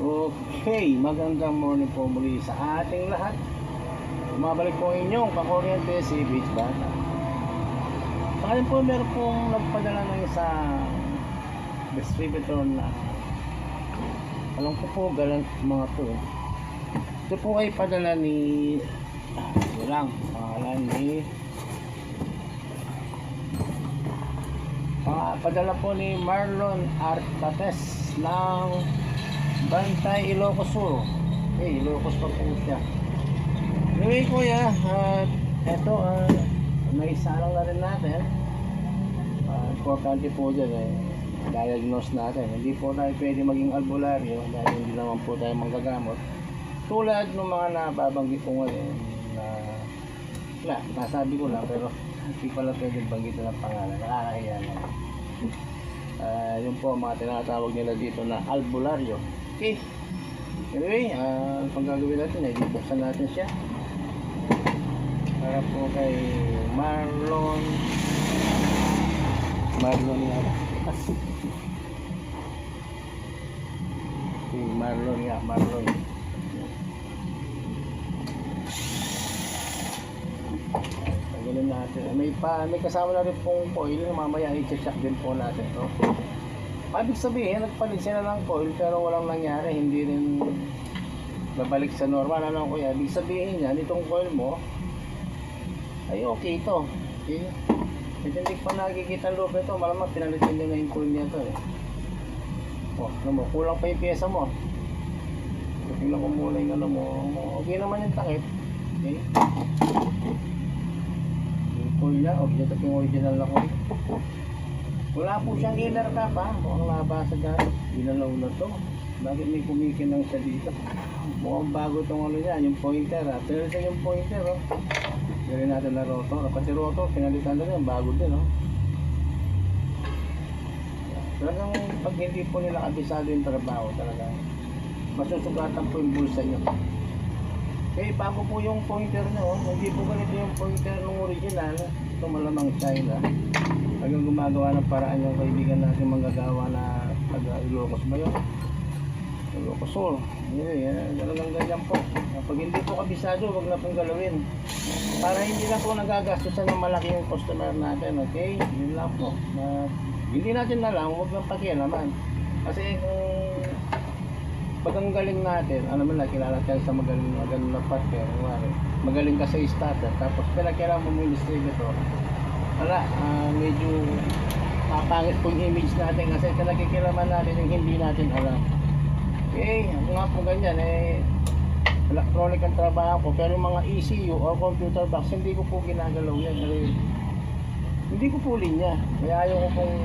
Okay, magandang morning po muli sa ating lahat. Bumabalik po inyong kakuryente si Beach Bata. Sa ngayon po meron pong nagpadala ng isang distributor na alam ko po galang mga to. Ito po ay padala ni pangalan ni padala po ni Marlon Artates ng Bantay, Ilocos Sur. Ilocos pa po siya. Anyway kuya, eto naisalang na rin natin. Importante po dyan diagnose natin. Hindi po tayo pwede maging albularyo dahil hindi naman po tayo manggagamot. Tulad ng mga nababanggit ko ngayon na nasabi ko lang pero hindi pala pwede banggitin ng pangalan. Nakakahiya naman. Yun po mga tinatawag nila dito na albularyo. Okay. Anyway, pang gagawin natin ay buksan natin siya para po kay Marlon yan. Okay, Marlon. Ganun natin. May kasama na rin pong coil. Mamaya i-check din po natin to. Ibig sabihin, nagpalit sila ng coil pero walang nangyari. Hindi rin babalik sa normal. Ano kuya? Ibig sabihin yan, itong coil mo ay okay ito. Okay? Ito hindi pa nakikita ang loob ito. Malamang pinalitin nyo na yung coil niya ito ano mo? Kulang pa yung pyesa mo. Tingnan ko muna yung ano mo. Okay naman yung takip. Okay? Coil na, ito yung original na coil. Wala po siyang inner cap mukhang nabasa dyan. Ginalaw na to. Bakit may kumikinang siya dito? Mukhang bago itong ano niya, yung pointer Pinalitan yung pointer Gawin natin na rotor. Pati rotor, pinalitan na rin, bago din Talagang pag hindi po nila kabisado yung trabaho, talagang masusugatan po yung bulsa nyo. Okay, bago po yung pointer nyo, hindi po ganito yung pointer ng original. Ito malamang China. Hanggang gumagawa ng paraan yung kaibigan natin manggagawa na taga-Ilocos ba yun? Ilocos Sur. Talagang ganyan po. Pag hindi po kabisado, wag na pong galawin. Para hindi na po nagagastusan ng malaki yung customer natin. Okay? Yun lang po. Hindi natin na lang, huwag nang pakialaman. Kasi kung pag ang galing natin, man na kilala tayo sa magaling na partner, magaling ka sa starter, tapos pinakailangan mo yung distributor. Medyo mapangit po yung image natin kasi nakikilaman natin yung hindi natin alam. Okay, ako nga po ganyan electronic ang trabaho ko pero yung mga ECU o computer box hindi ko po ginagalaw yan hindi ko po linya kaya ayaw ko pong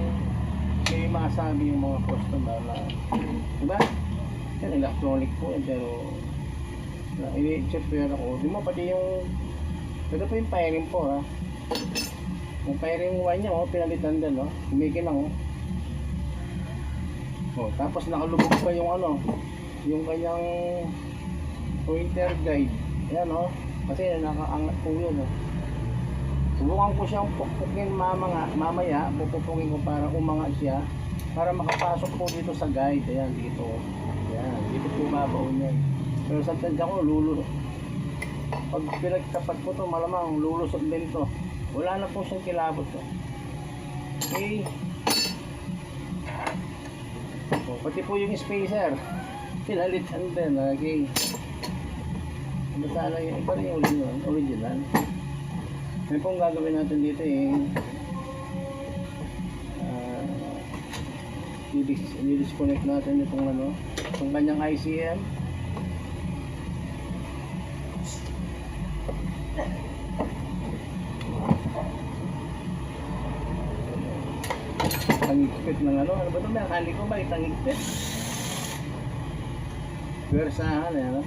may masabi yung mga customer na diba? Yan electronic po pero ini-check ako di mo pati yung ito po yung firing po yung firing wire nya pinalitan din kumikinang tapos nakalubog pa yung yung kanyang pointer guide yan kasi nakaangat po yun subukan ko siyang pupukin mamaya pupukin ko para umangat siya para makapasok po dito sa guide dito po babaon yan pero sa tansya ko pag pinagtapat ko to malamang lulusot din to wala na po siyang kilabot okay pati po yung spacer pinalitan din okay basta lang yung iba rin yung original may pong gagawin natin dito i-disconnect natin itong itong kanyang ICM tangigpit ng ano ba ito? Nakali ko ba itangigpit? Pwersahan ano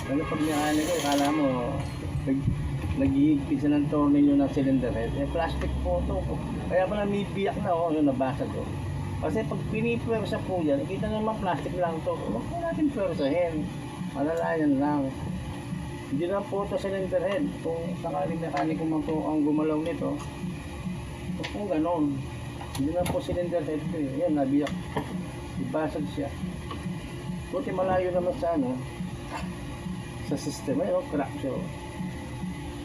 pag nakali ko kala mo nag-iigpit siya ng tornilyo ng cylinder head plastic po ito kaya pala may biyak na nabasag kasi pag pinipwersa po yan nakita naman plastic lang ito huwag po natin pwersahin malalayan lang hindi lang po ito cylinder head kung sakaling mekaniko man po ang gumalaw nito huwag po ganon hindi lang po cylinder head yan nabiyak ibasag siya Buti malayo naman sa ano, sa system. Ayun, crack siya.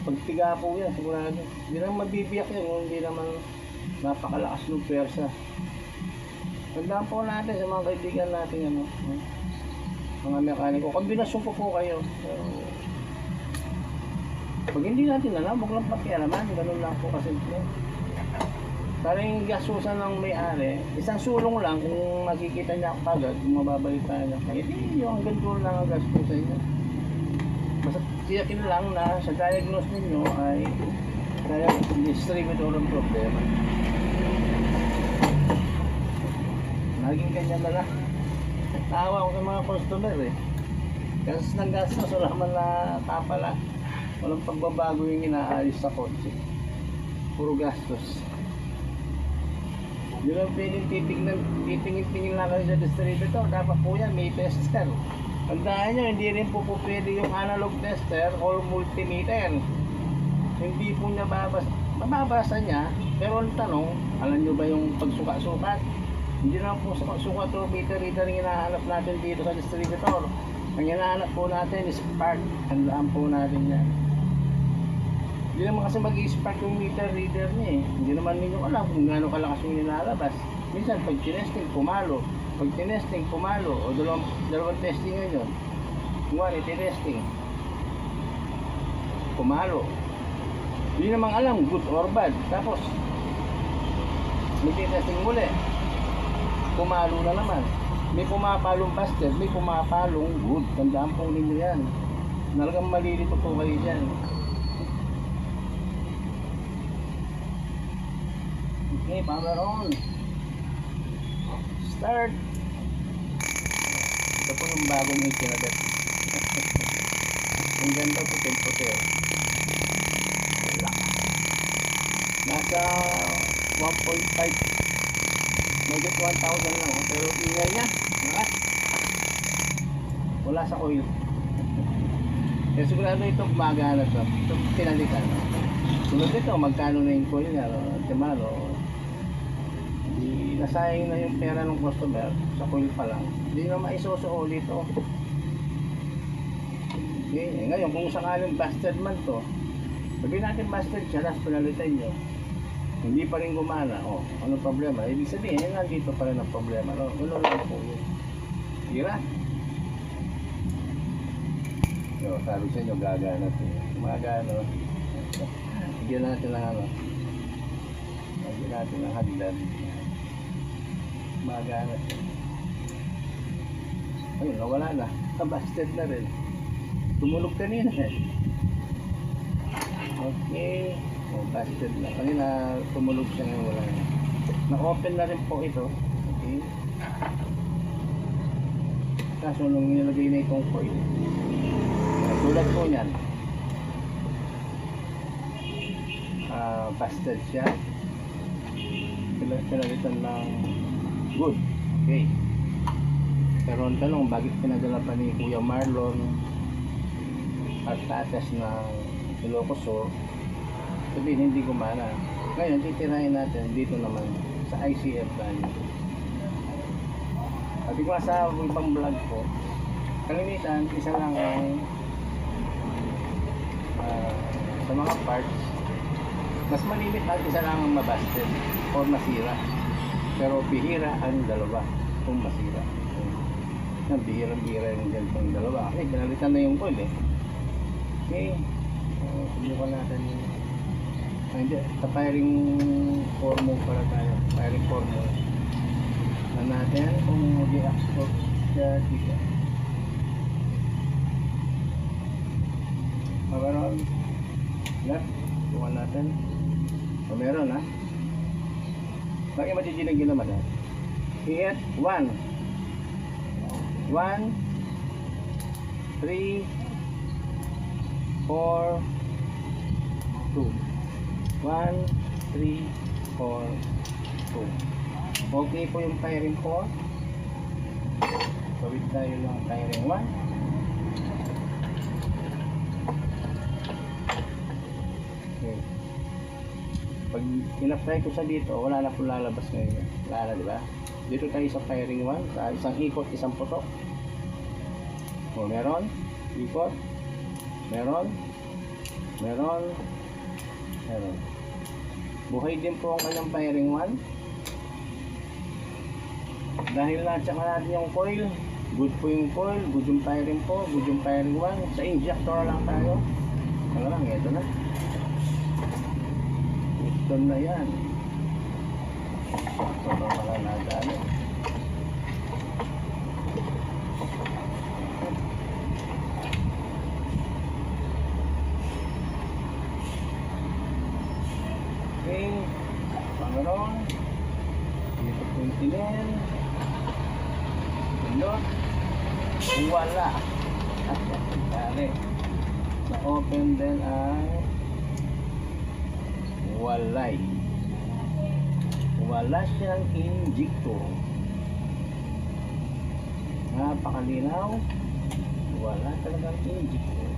Pag tiga po yan, sigurado. Hindi naman mabibiyak yan, hindi naman napakalakas ng pwersa. Tandaan po natin sa mga kaibigan natin, ano, mga mekaniko. Kombinasyon ko po kayo. Pero, pag hindi natin alam, huwag lang pakialaman. Ganun lang po kasi. Parang gasusan ng may-ari, isang sulong lang kung makikita niya agad, kung mababalik tayo ng kaya, yung hanggang doon lang ang gastusan niya. Basta tiyakin lang na sa diagnose ninyo ay kaya distributor ang problema. Naging ganyan na lang. Tawa ko sa mga customer eh. Kasi ng gastos, wala man na tapala. Walang pagbabago yung inaalis sa kotse. Puro gastos. Yun ang pwedeng titingin lang kayo sa distributor. Dapat po yan, may tester. Tandaan nyo, hindi rin po pwede yung analog tester or multimeter. Hindi po niya mababasa niya. Pero ang tanong, alam nyo ba yung pagsuka-sukat? Hindi naman po sukat o meter reader yung hinahanap natin dito sa distributor. Ang hinahanap po natin is spark. Handaan po natin yan. Hindi naman kasi mag-i-spark yung meter reader niya eh. Hindi naman ninyo alam kung gaano kalakas yung nilalabas. Minsan pag tinesting, pumalo. Pag tinesting, pumalo. O dalawang testing ngayon. Kung wala, testing. Pumalo. Hindi naman alam good or bad. Tapos, may testing muli. Pumalo na naman. May pumapalong busted, may pumapalong good. Tandaan po ninyo yan. Talagang malilito po kayo dyan. Okay, power on. Start. Ito po yung bagong itinadap. Ang ganda po puti. Nasa 1.5 Magit 1,000 lang, pero ingay niya, lakas. Wala sa oil. Kaya sigurado ito gumagana ito. Ito pinalitan. Sunod ito, magkano na yung coil niya, timalo. Di nasayang na yung pera ng customer sa coil pa lang. Hindi na maisuso ulit ito. Okay, ngayon kung sakaling busted man to, sabihin natin busted siya, tapos pinalitan nyo. Hindi pa rin gumana, ano problema? Ibig sabihin, nandito pa rin ang problema. Ano lang po yun? Tira. Sabi sa inyo, gagana ito. Gumagano. Bigyan natin ng ano. Bigyan natin ng hagdan. Gumagana ito. Ayun, nawala na. Busted na rin. Tumulog kanina eh. Okay. Busted na. Kanina tumulog siya ngayon, wala na. Na-open na rin po ito. Okay. Kaso nung nilagay na itong coil, tulad po niyan, busted siya. Pinalitan ng good. Okay. Pero ang tanong, bakit pinadala pa ni Kuya Marlon at tatas ng Ilocos sabihin hindi gumana. Ngayon titirahin natin dito naman sa ICF value. Sabi ko sa ibang vlog ko, kalimitan isa lang ang sa mga parts, mas malimit at isa lang ang mabusted o masira. Pero bihira ang dalawa kung masira. Bihira yung ganitong dalawa. Okay, pinalitan na yung coil eh. Okay, subukan natin yung hindi, sa firing formo para tayo. Firing formo na natin kung mag-i-export siya dito. Meron left, tuwan natin. Meron ha. Bakit matitinag yun naman ha? Hit 1 1 3 4 2 1, 3, 4, 2. Okay po yung firing 4. Tawid tayo ng firing 1. Okay. Pag in-apply ko sa dito, wala na po lalabas ngayon. Wala na, di ba? Dito tayo sa firing 1. Sa isang ikot, isang putok. O, meron. Ikot. Meron. Meron. Meron. Buhay din po ang kanyang firing 1. Dahil na-check natin yung coil. Good po yung coil. Good yung firing po. Good yung firing 1. Sa injector lang tayo. Ano lang, ito na. Ito na yan. Ito na pala nadali. Okay, Panginoon, dito po yung tinin, pilot, wala. Dali, na-open din ang walay. Wala siyang injector. Napakalinaw, wala talagang injector.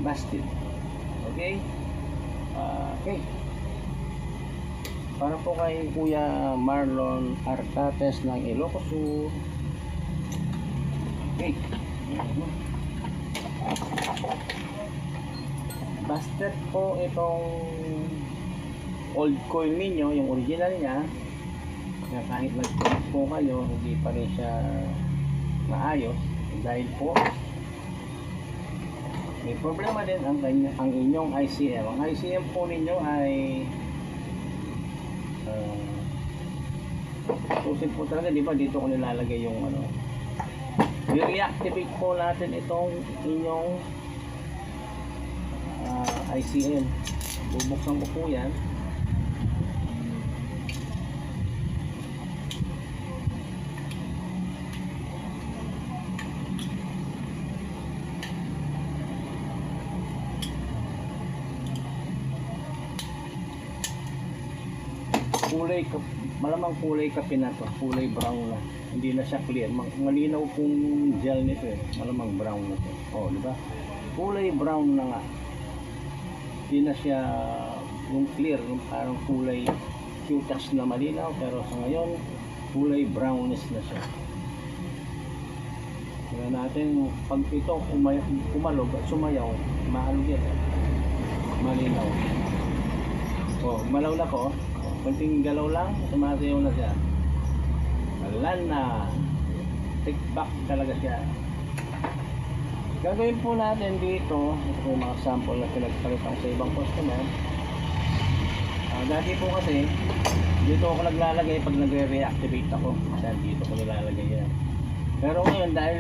Busted. Okay? Okay. Para po kay Kuya Marlon Artates ng Ilocos Sur. Okay. Busted po itong old coil ninyo, yung original niya. Na kahit nag-check po kayo, hindi pa rin siya maayos dahil po may problema din ang inyong ICM. Ang ICM po ninyo ay susin po talaga, di ba? Dito ko nilalagay yung ano. I-reactivate po natin itong inyong ICM. Bubuksan ko po yan. Kulay, malamang kulay kape na to, kulay brown na, hindi na siya clear, malinaw pong gel nito eh, malamang brown na to. Oh, di ba? Kulay brown na nga, hindi na siya yung clear, yung parang kulay cutex na malinaw, pero sa ngayon kulay brownish na siya. Tingnan natin, pag ito umalog at sumayaw, maalog yan, malinaw. Oh, malaw na po. Kunting galaw lang, sumasayaw na siya. Wala na. Take back talaga siya. Gagawin po natin dito, ito po yung mga sample na pinagpalitan sa ibang customer. Dati po kasi, dito ako naglalagay pag nagre-reactivate ako. Kasi dito ko nilalagay yan. Pero ngayon, dahil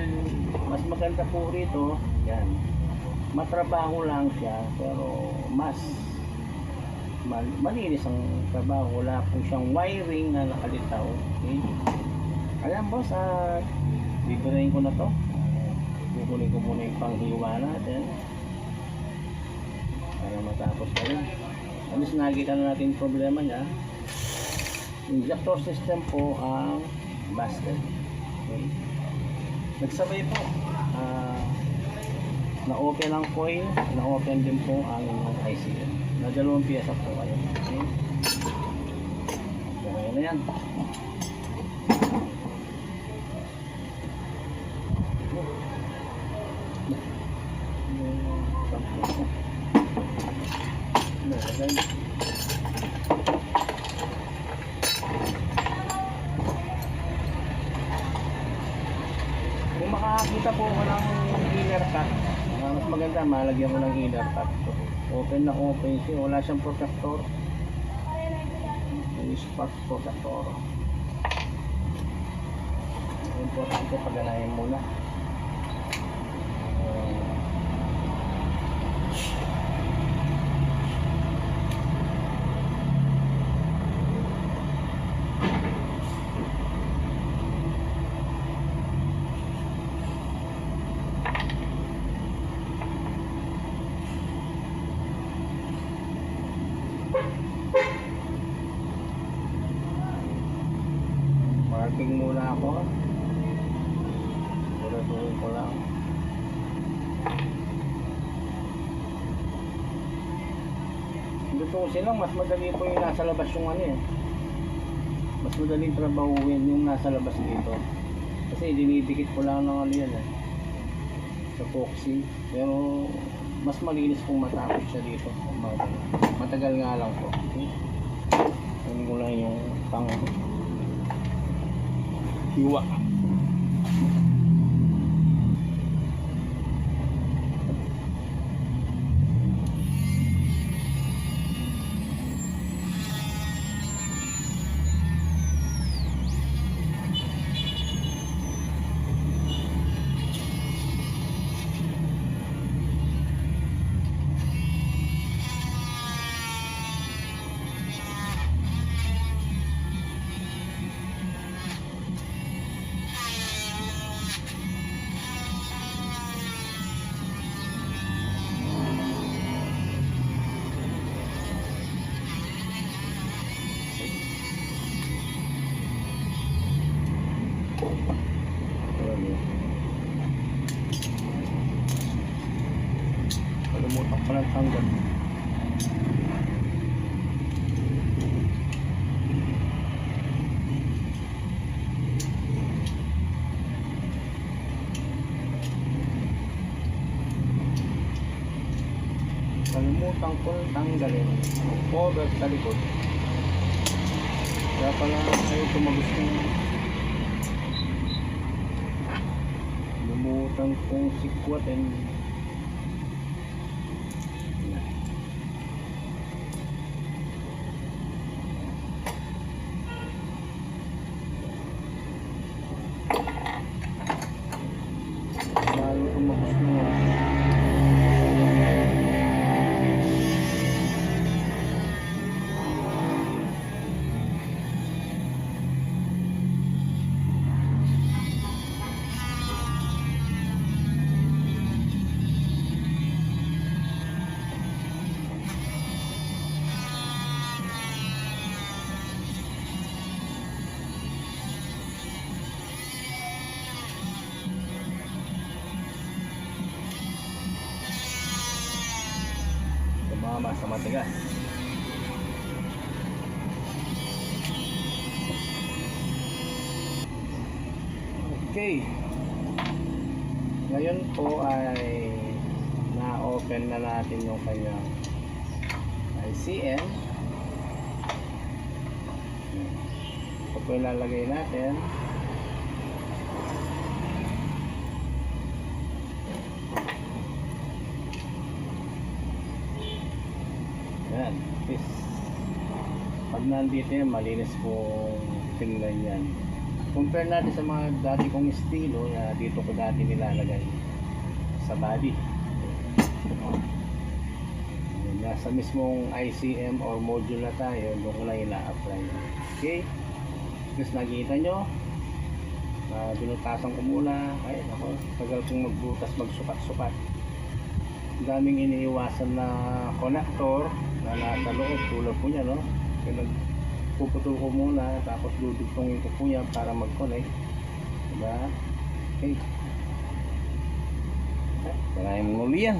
mas maganda po rito, yan. Matrabaho lang siya, pero mas malinis ang trabaho. Wala po siyang wiring na nakalitaw. Okay. Ayan boss, bibirahin ko na to. Kukunin ko muna yung panghiwa natin para matapos na rin. At least nakikita na natin yung problema niya. Injector system po ang busted. Okay. Nagsabay po, na-open ang coil, na-open din po ang ICM. Na dalawang piyesa po kayo. Okay. Gawin na yan. Kung makakita po ko ng inner cut, mas maganda, malagyan ko ng inner cut. Open na open siya, wala siyang protector. May spark protector. Importante paganahin muna. Marking muna ako. Siguraduhin ko lang. Dito silang mas madali po yung nasa labas yung ano eh. Mas madaling trabahuin yung nasa labas dito. Kasi dinidikit ko lang ng ano yan sa epoxy. Pero mas malinis kung matapos siya dito. Matagal nga lang po. Okay? Ano ko lang yung pang hiwa. Kalimutan ko lang tanggal. Kalimutan ko lang tanggalin. Cover sa likod. Kaya pala ayaw tumagos ng kalimutan kong sikwatin. Lalo tumagos na. Tumama sa matigas. Okay. Ngayon po ay na-open na natin yung kanyang ICM. Ito po ilalagay natin. Yan. Pag nandito yan, malinis po tingnan yan. Compare natin sa mga dati kong estilo na dito ko dati nilalagay sa body. Nasa mismong ICM or module na tayo, doon ko lang ila-apply. Okay? Tapos nakikita nyo, binutasan ko muna. Ay, ako, tagal kong magbutas, magsukat-sukat. Daming iniiwasan na connector na nasa loob, tulad po niya, no? Kaya nagpuputol ko muna, tapos dudugtongin ko po yan para mag-connect. Diba? Okay. Maraming muli yan.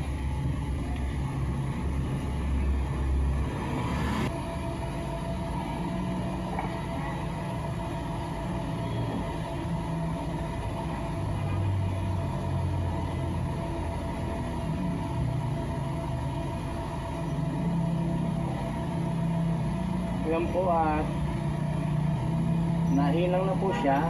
Yan po at nahilang na po siya.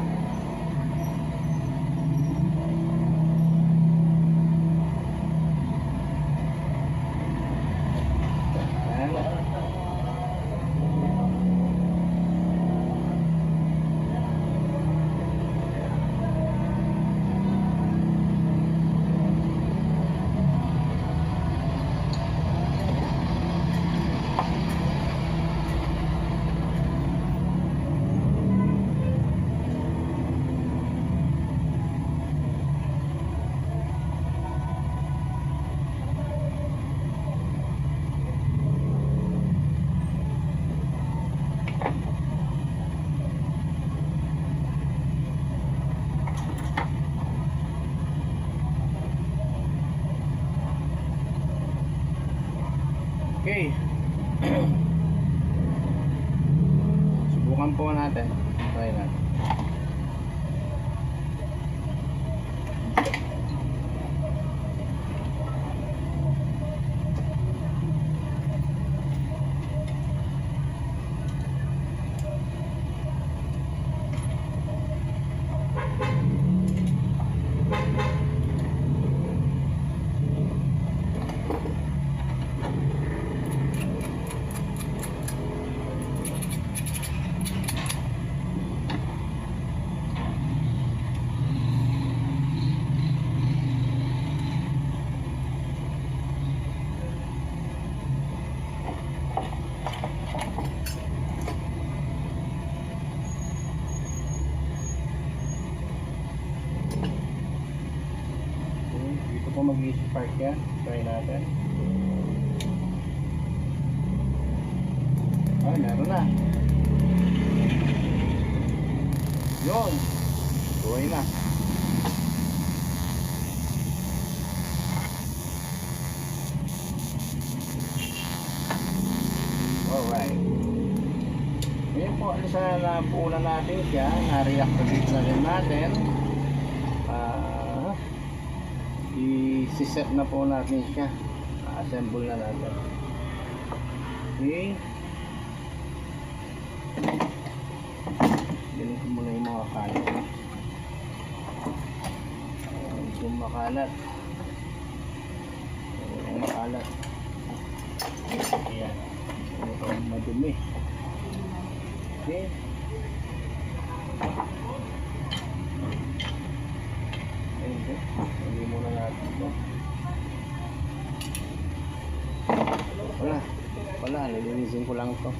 Okay. Subukan po natin. Try natin. spark yan. Try natin. Ay, meron na. Yun. Buhay na. Alright. Ngayon po, alisa na puuna natin siya. Na-reactivate na rin natin. I-set na po natin siya. Assemble na natin. Okay. Ganun ko muna yung mga kalat. Kung makalat. Yung makalat. Ayan. Ito ang madumi. Okay. Ayun. Hindi muna natin ito. Wala, nilinisin ko lang ito.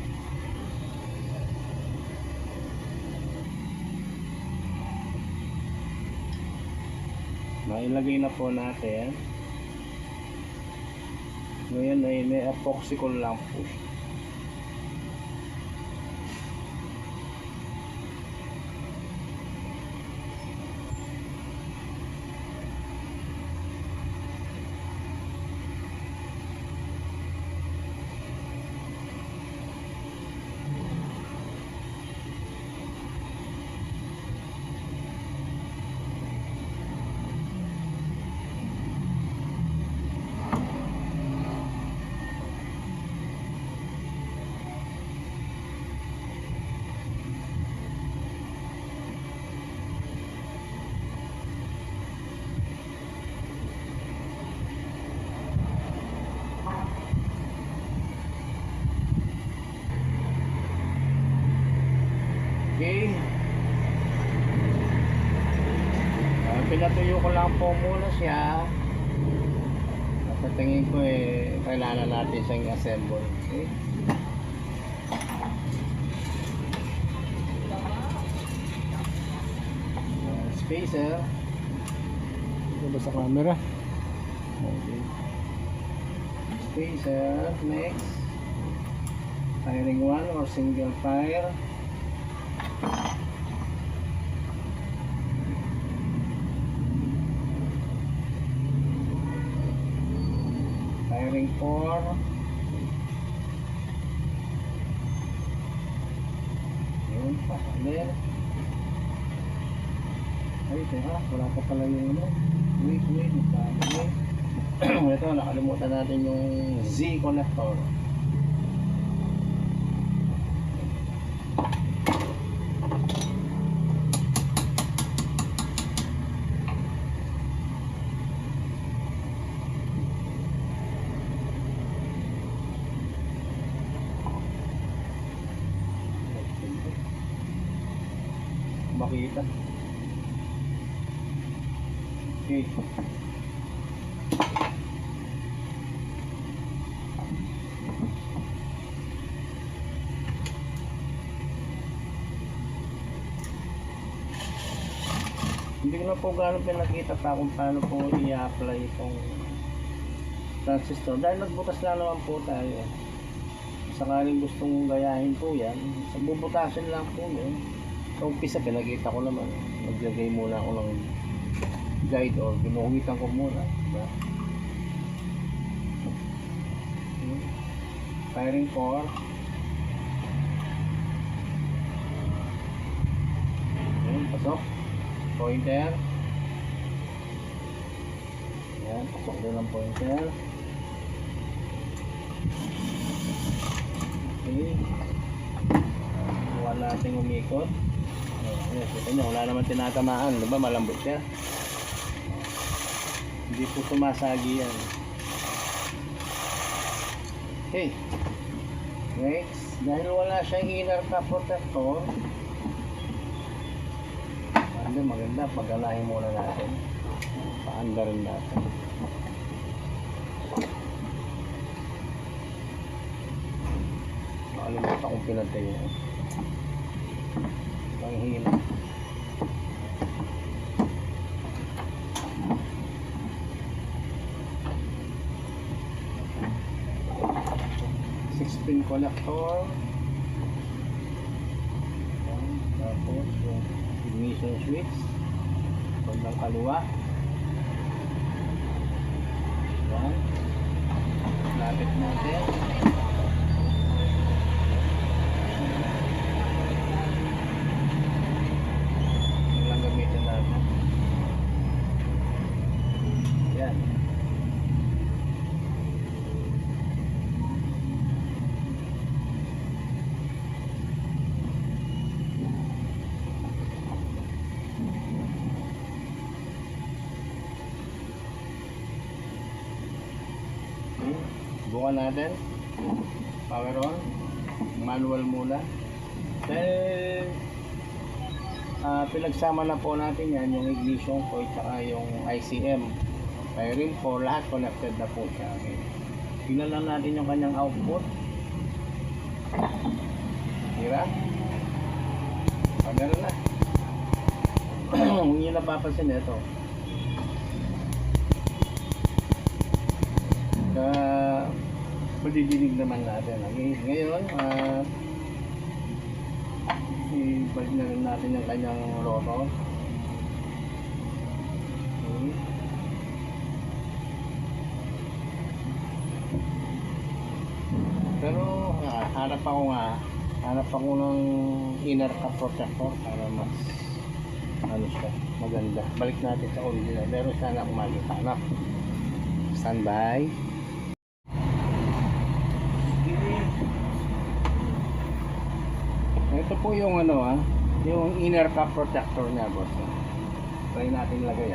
Mailagay na po natin. Ngayon ay may epoxy ko lang po. Okay. Pinatuyo ko lang po muna siya. At sa tingin ko kailangan natin siyang i-assemble. Okay. Spacer. Ito ba sa camera? Okay. Spacer. Next. Firing 1 or single fire. Firing 4. Yun, pasalir. Ay, teka, wala pa pala yung ano. Wait, magkakali. Ito, nakalimutan natin yung Z connector. Makita. Okay. Hindi ko na po gano'ng pinakita pa kung paano po i-apply itong transistor dahil nagbutas na naman po tayo. Sakaling gustong gayahin po yan, bubutasin lang po yun. Sa umpisa pinakita ko naman, maglagay muna ako ng guide or ginuhitan ko muna, diba? Firing 4. Pasok. Pointer. Yan, pasok din ang pointer. Okay. Huwag natin umikot. Ayan, kita nyo, wala naman tinatamaan, diba? Malambot siya. Hindi po sumasagi yan. Okay. Next, dahil wala siyang inner cap protector, maganda, pagalahin muna natin. Paanda rin natin. Nakalimutan kong pinatay yan. Panghina. 16 collector. Yan. Tapos yung ignition switch bandang kaliwa. Yan. Lapit natin. Yan lang gamitin natin. Yan. Bukan natin. Power on. Manual muna. Dahil pinagsama na po natin yan, yung ignition coil at yung ICM. Wiring po, lahat connected na po siya. Okay. Tingnan lang natin yung kanyang output. Tira. Meron na. Kung nyo napapansin ito. Madidinig naman natin. Okay. Ngayon, ibalik na rin natin yung kanyang rotor. Okay. Pero hanap ako ng inner cap protector para mas ano siya, maganda. Balik natin sa original. Meron sana akong makita. Standby. Ito po yung yung inner cap protector niya, boss. Try natin lagay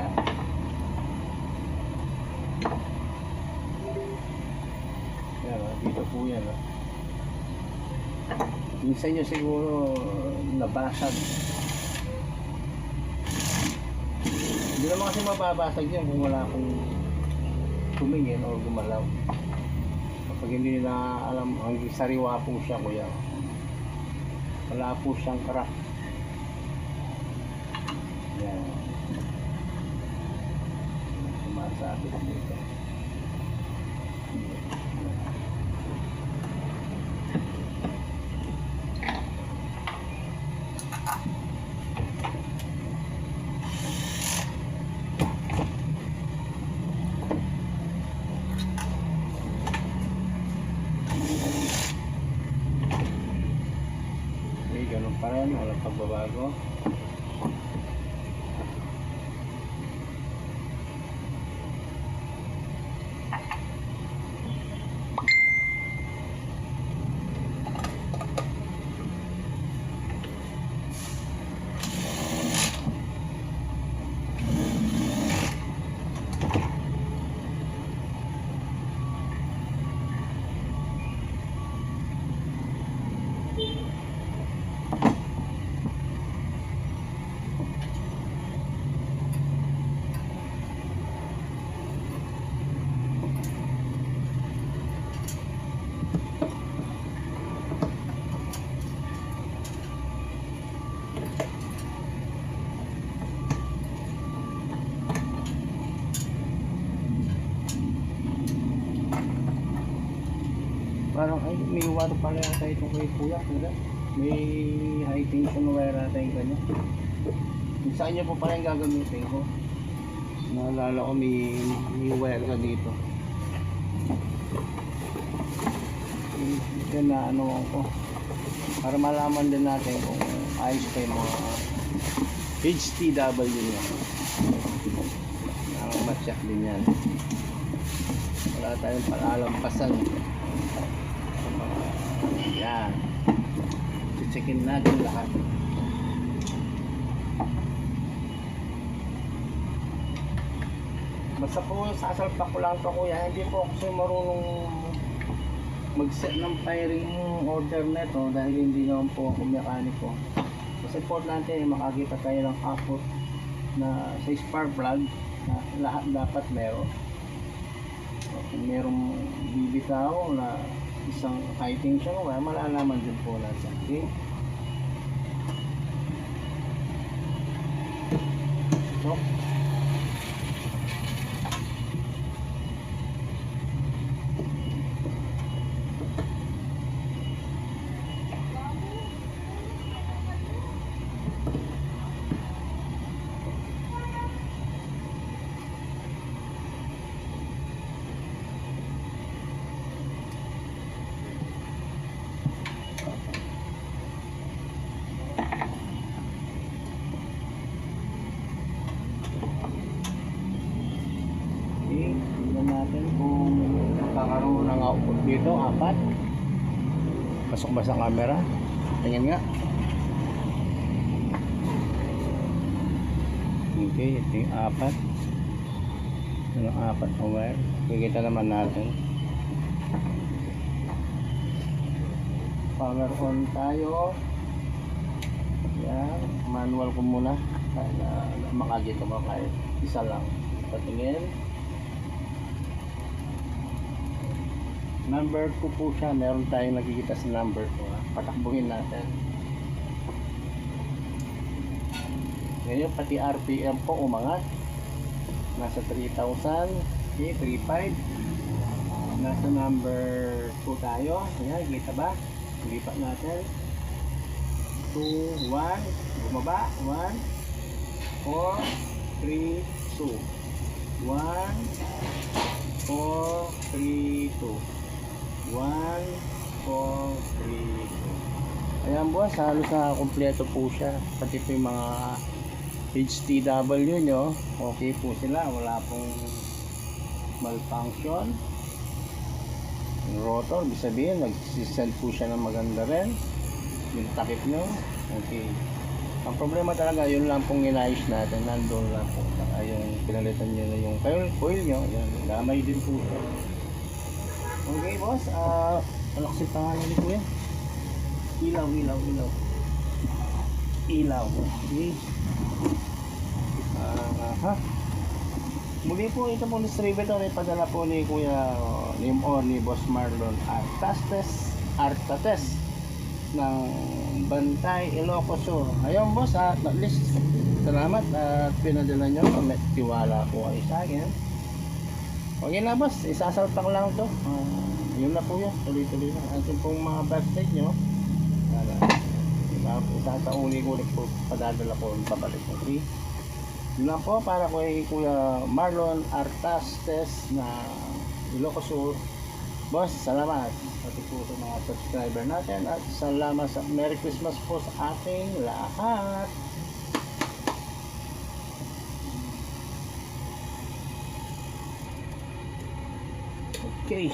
Yan, dito po yan. Minsan nyo siguro nabasag. Hindi naman kasi mababasag yan kung wala akong tumingin o gumalaw. Kapag hindi na alam, hanggang sariwa po siya, kuya. Wala po siyang crack. Yan. Sumasabit dito. Ganun pa rin, walang pagbabago. Parang ay may wire pala yata itong kay kuya, diba? May high tension wire yata yung kanya. Kung saan niya po pala yung gagamitin ko? Naalala ko may wire ka dito. Yan na ano ko. Para malaman din natin kung ayos pa yung mga HTW niya. Matyak din yan. Wala tayong palalampasan. Yan. Checkin natin lahat. Basta po sasalpak ko lang to, kuya. Hindi po ako marunong mag-set ng firing order neto dahil hindi naman po ako mekaniko. Kasi importante makakita tayo ng output na sa spark plug na lahat dapat meron. Kung merong bibitaw na isang high tension wire, malalaman din po natin. Okay? So, mga upot dito, 4. Pasok ba sa camera? Tingin nga. Okay, ito yung 4. Ito yung 4 na wire. Kikita naman natin. Power on tayo. Yan, manual ko muna para makagito mo kahit isa lang. Patingin. Number 2 po siya. Meron tayong nakikita sa number 2. Patakbuhin natin. Ngayon pati RPM po umangat. Nasa 3,000. Okay, 3,500. Nasa number 2 tayo. Ayan, kita ba? Lipat natin. 2, 1. Bumaba. 1, 4, 3, 2. 1, 4, 3, 2. 1, 4, 3, 2. Ayan boss, halos na kompleto po siya. Pati po yung mga HTW nyo, okay po sila. Wala pong malfunction. Yung rotor, ibig sabihin, nag-send po siya ng maganda rin. Yung takip nyo, okay. Ang problema talaga, yun lang pong inayos natin. Nandun lang po. Saka yung pinalitan nyo na yung coil nyo, yan, gamay din po siya. Okay boss, palaksin pa nga nyo ni kuya. Ilaw. Okay. Muli po ito po distributor ay padala po ni Kuya ni Boss Marlon Artates ng Bantay, Ilocos Sur. Ayun boss, at least salamat at pinadala nyo. May tiwala po kayo sa akin. Okay na boss, isasalpak lang to. Yun na po yun, tuloy-tuloy na. Atin pong mga birthday nyo. Isasauli ko ulit po, padadala ko pabalik. Okay? Yun lang po para kay Kuya Marlon Artates na Ilocos Sur. Boss, salamat pati po sa mga subscriber natin at salamat sa Merry Christmas po sa ating lahat. Okay.